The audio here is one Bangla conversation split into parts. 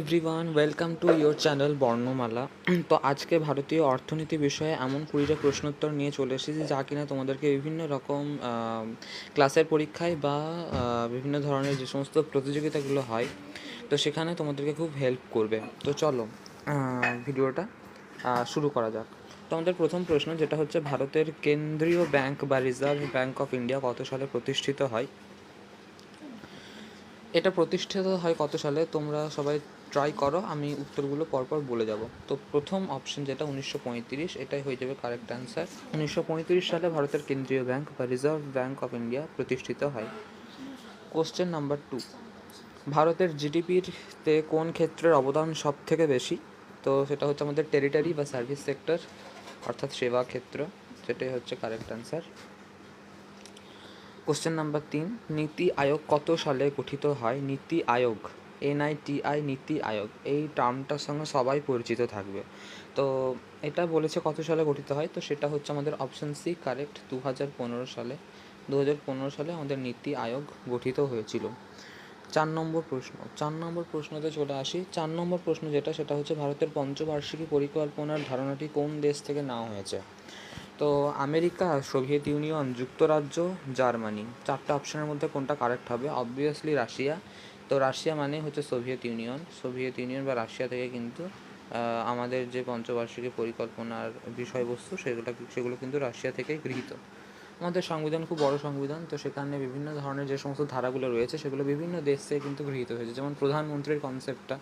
Everyone, welcome to your channel বর্ণমালা। তো আজকে ভারতীয় অর্থনীতি বিষয়ে এমন 20টা প্রশ্নোত্তর নিয়ে চলে এসেছি যা কিনা তোমাদেরকে বিভিন্ন রকম ক্লাসের পরীক্ষায় বা বিভিন্ন ধরনের যে সমস্ত প্রতিযোগিতাগুলো হয় তো সেখানে তোমাদেরকে খুব হেল্প করবে। তো চলো ভিডিওটা শুরু করা যাক। তো আমাদের প্রথম প্রশ্ন যেটা হচ্ছে, ভারতের কেন্দ্রীয় ব্যাংক বা রিজার্ভ ব্যাংক অফ ইন্ডিয়া কত সালে প্রতিষ্ঠিত হয়? এটা প্রতিষ্ঠিত হয় কত সালে, তোমরা সবাই ট্রাই করো, আমি উত্তরগুলো পরপর বলে যাব। তো প্রথম অপশন যেটা 1935, এটাই হয়ে যাবে কারেক্ট অ্যান্সার। 1935 সালে ভারতের কেন্দ্রীয় ব্যাংক বা রিজার্ভ ব্যাংক অফ ইন্ডিয়া প্রতিষ্ঠিত হয়। কোশ্চেন নাম্বার 2, ভারতের জিডিপিতে কোন ক্ষেত্রের অবদান সব থেকে বেশি? তো সেটা হচ্ছে আমাদের টেরিটরি বা সার্ভিস সেক্টর, অর্থাৎ সেবা ক্ষেত্র, সেটাই হচ্ছে কারেক্ট অ্যান্সার। কোশ্চেন নাম্বার 3, নীতি আয়োগ কত সালে গঠিত হয়? নীতি আয়োগ, NITI, নীতি আয়োগ, এই টার্মটার সঙ্গে সবাই পরিচিত থাকবে। তো এটা বলেছে কত সালে গঠিত হয়, তো সেটা হচ্ছে আমাদের অপশান সি কারেক্ট, 2015 সালে। 2015 সালে আমাদের নীতি আয়োগ গঠিত হয়েছিল। 4 নম্বর প্রশ্নতে চলে আসি। 4 নম্বর প্রশ্ন যেটা, সেটা হচ্ছে ভারতের পঞ্চবার্ষিকী পরিকল্পনার ধারণাটি কোন দেশ থেকে নেওয়া হয়েছে? তো আমেরিকা, সোভিয়েত ইউনিয়ন, যুক্তরাজ্য, জার্মানি। 4টা অপশনের মধ্যে কোনটা কারেক্ট হবে? Obviously Russia. তো রাশিয়া মানে হচ্ছে সোভিয়েত ইউনিয়ন বা রাশিয়া থেকে কিন্তু আমাদের যে পঞ্চবার্ষিকী পরিকল্পনার বিষয়বস্তু সেগুলো কিন্তু রাশিয়া থেকেই গৃহীত। আমাদের সংবিধান খুব বড় সংবিধান, তো সেখানে বিভিন্ন ধরনের যে সমস্ত ধারাগুলো রয়েছে সেগুলো বিভিন্ন দেশ থেকে কিন্তু গৃহীত হয়েছে। যেমন প্রধানমন্ত্রীর কনসেপ্টটা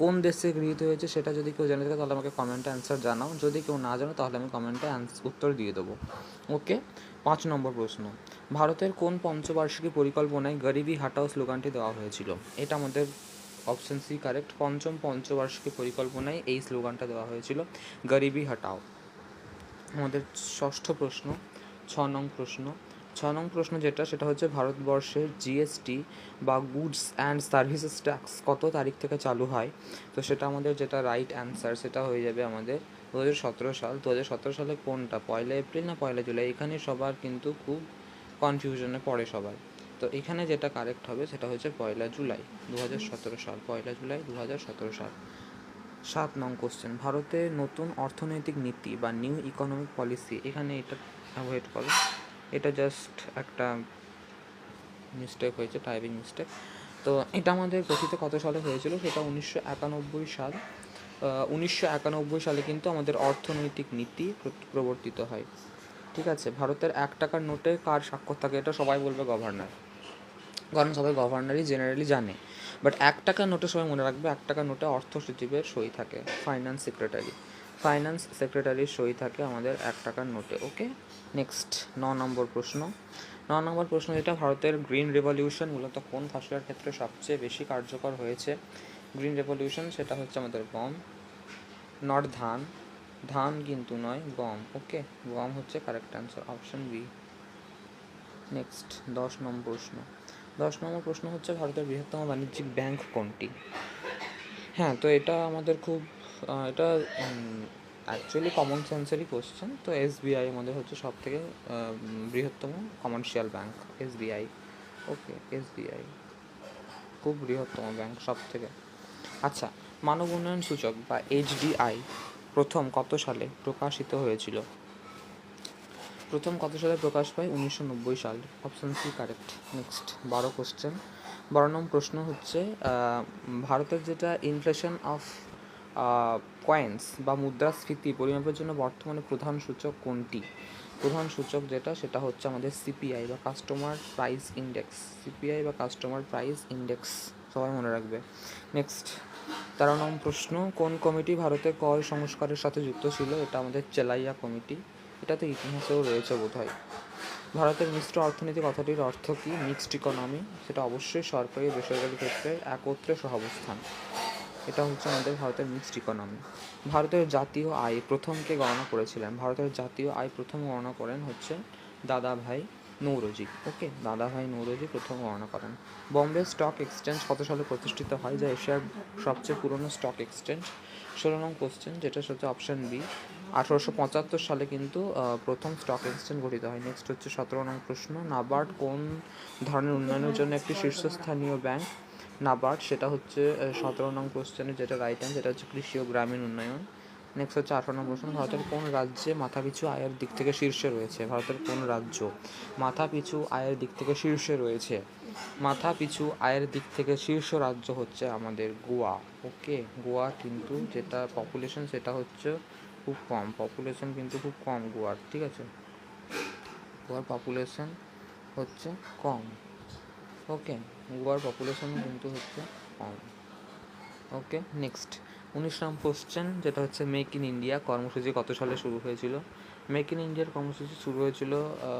কোন দেশ থেকে গৃহীত হয়েছে সেটা যদি কেউ জেনে থাকে তাহলে আমাকে কমেন্টে অ্যান্সার জানাও, যদি কেউ না জানো তাহলে আমি কমেন্টে উত্তর দিয়ে দেবো। ওকে। 5 নম্বর প্রশ্ন, ভারতের কোন পঞ্চবার্ষিকী পরিকল্পনায় গরিবি হাটাও স্লোগানটি দেওয়া হয়েছিল? এটা আমাদের অপশন সি কারেক্ট, পঞ্চম পঞ্চবার্ষিকী পরিকল্পনায় এই স্লোগানটা দেওয়া হয়েছিল, গরিবি হাটাও। আমাদের ষষ্ঠ প্রশ্ন, 6 নং প্রশ্ন যেটা, সেটা হচ্ছে ভারতবর্ষের জিএসটি বা গুডস অ্যান্ড সার্ভিসেস ট্যাক্স কত তারিখ থেকে চালু হয়? তো সেটা আমাদের যেটা রাইট অ্যান্সার সেটা হয়ে যাবে আমাদের 2017 সাল। 2017 সালে কোনটা, 1 এপ্রিল না 1 জুলাই? এখানে সবার কিন্তু খুব কনফিউশনে পড়ে সবাই। তো এখানে যেটা কারেক্ট হবে সেটা হচ্ছে 1 জুলাই 2017 সাল, 1 জুলাই 2017 সাল। 7 নং কোশ্চেন, ভারতের নতুন অর্থনৈতিক নীতি বা নিউ ইকোনমিক পলিসি, এখানে এটা অ্যাভয়েড করো, এটা জাস্ট একটা মিস্টেক হয়েছে, টাইপিং মিস্টেক। তো এটা আমাদের গঠিত কত সালে হয়েছিল? সেটা 1991 সাল। 1991 সালে কিন্তু আমাদের অর্থনৈতিক নীতি প্রবর্তিত হয়। ঠিক আছে। ভারতের 1 টাকার নোটে কার স্বাক্ষর থাকে? এটা সবাই বলবে গভর্নর, কারণ সবাই গভর্নরই জেনারেলি জানে। বাট 1 টাকার নোটে সবাই মনে রাখবে, 1 টাকার নোটে অর্থ সচিবের সই থাকে, ফাইন্যান্স সেক্রেটারির সই থাকে আমাদের 1 টাকার নোটে। ওকে। নেক্সট 9 নম্বর প্রশ্ন। 9 নম্বর প্রশ্ন যেটা, ভারতের গ্রিন রেভলিউশন মূলত কোন ফসলের ক্ষেত্রে সবচেয়ে বেশি কার্যকর হয়েছে? গ্রিন রেভলিউশন সেটা হচ্ছে আমাদের গম, নট ধান, ধান কিন্তু নয়, গম। ওকে, গম হচ্ছে correct answer, option B. Next 10 number প্রশ্ন। 10 নম্বর প্রশ্ন হচ্ছে, ভারতের বৃহত্তম বাণিজ্যিক ব্যাংক কোনটি? হ্যাঁ, তো এটা আমাদের খুব এটা অ্যাকচুয়ালি কমন সেন্সেরই কোশ্চেন। তো SBI আমাদের হচ্ছে সব থেকে বৃহত্তম কমার্শিয়াল ব্যাংক, SBI। ওকে, SBI খুব বৃহত্তম ব্যাংক সব থেকে। আচ্ছা, মানব উন্নয়ন সূচক বা HDI প্রথম কত সালে প্রকাশিত হয়েছিল? প্রথম কত সালে প্রকাশ পায়? 1990 সাল, অপশান সি কারেক্ট। নেক্সট 12 প্রশ্ন হচ্ছে, ভারতের যেটা ইনফ্লেশন অফ কয়েন্স বা মুদ্রাস্ফীতি পরিমাপের জন্য বর্তমানে প্রধান সূচক কোনটি? প্রধান সূচক যেটা, সেটা হচ্ছে আমাদের CPI বা কাস্টমার প্রাইস ইন্ডেক্স, সবাই মনে রাখবে। নেক্সট 13 প্রশ্ন, কোন কমিটি ভারতে কর সংস্কারের সাথে যুক্ত ছিল? এটা আমাদের চেলাইয়া কমিটি, এটা তো ইতিহাসেও রয়েছে বোধহয়। ভারতের মিশ্র অর্থনীতি কথাটির অর্থ কী? মিক্সড ইকোনমি, সেটা অবশ্যই সরকারি বেসরকারি ক্ষেত্রে একত্রে সহাবস্থান, এটা হচ্ছে আমাদের ভারতের মিক্সড ইকোনমি। ভারতের জাতীয় আয় প্রথম কে গণনা করেছিলেন? ভারতের জাতীয় আয় প্রথম গণনা করেন হচ্ছে দাদাভাই নৌরোজি। ওকে, দাদাভাই নৌরোজি প্রথম গণনা করেন। বম্বে স্টক এক্সচেঞ্জ কত সালে প্রতিষ্ঠিত হয়, যা এশিয়ার সবচেয়ে পুরনো স্টক এক্সচেঞ্জ? 16 নং কোশ্চেন যেটা হচ্ছে অপশান বি, 1875 সালে কিন্তু প্রথম স্টক এক্সচেঞ্জ গঠিত হয়। নেক্সট হচ্ছে 17 নং প্রশ্ন, নাবার্ড কোন ধরনের উন্নয়নের জন্য একটি শীর্ষস্থানীয় ব্যাংক? নাবার্ড, সেটা হচ্ছে 17 নং কোশ্চেনের যেটা রাইট অ্যান্সার, যেটা হচ্ছে কৃষি ও গ্রামীণ উন্নয়ন। নেক্সট হচ্ছে 18 নং প্রশ্ন, ভারতের কোন রাজ্যে মাথাপিছু আয়ের দিক থেকে শীর্ষে রয়েছে? ভারতের কোন রাজ্য মাথাপিছু আয়ের দিক থেকে শীর্ষে রয়েছে? মাথাপিছু আয়ের দিক থেকে শীর্ষ রাজ্য হচ্ছে আমাদের গোয়া। ওকে, গোয়া কিন্তু যেটা পপুলেশন সেটা হচ্ছে খুব কম, পপুলেশন কিন্তু খুব কম গোয়ার, ঠিক আছে, গোয়ার পপুলেশন হচ্ছে কম। ওকে, গোয়ার পপুলেশন কিন্তু হচ্ছে কম। ওকে, নেক্সট 19 নম্বর কোশ্চেন, যেটা হচ্ছে মেক ইন ইন্ডিয়া কর্মসূচি কত সালে শুরু হয়েছিল? মেক ইন ইন্ডিয়ার কর্মসূচি শুরু হয়েছিল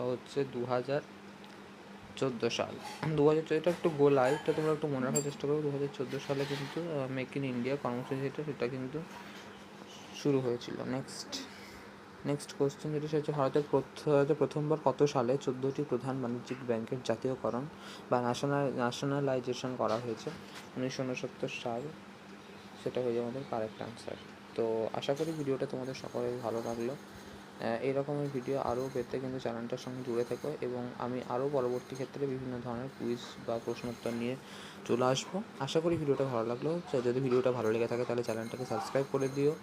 হচ্ছে 2014 সাল। 2014, এটা একটু গোলাই, এটা তোমরা একটু মনে রাখার চেষ্টা করো। 2014 সালে কিন্তু মেক ইন ইন্ডিয়া কর্মসূচিটা সেটা কিন্তু শুরু হয়েছিল। নেক্সট কোশ্চেন, যেটা হচ্ছে ভারতের প্রথমবার কত সালে 14টি প্রধান বাণিজ্যিক ব্যাংকের জাতীয়করণ বা ন্যাশনালাইজেশন করা হয়েছে? 1969 সাল, সেটা হয়ে যাবে আমাদের কারেক্ট আনসার। তো আশা করি ভিডিওটা তোমাদের সকলের ভালো লাগলো। এই রকমের ভিডিও আরও পেতে কিন্তু চ্যানেলটার সঙ্গে জুড়ে থেকো, এবং আমি আরও পরবর্তী ক্ষেত্রে বিভিন্ন ধরনের কুইজ বা প্রশ্নোত্তর নিয়ে চলে আসবো। আশা করি ভিডিওটা ভালো লাগলো। যদি ভিডিওটা ভালো লেগে থাকে তাহলে চ্যানেলটাকে সাবস্ক্রাইব করে দিও,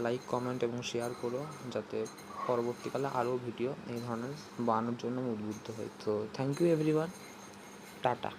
লাইক, কমেন্ট এবং শেয়ার করো, যাতে পরবর্তীকালে আরও ভিডিও এই ধরনের বানানোর জন্য আমি উদ্বুদ্ধ হই। তো থ্যাংক ইউ এভরিওয়ান, টাটা।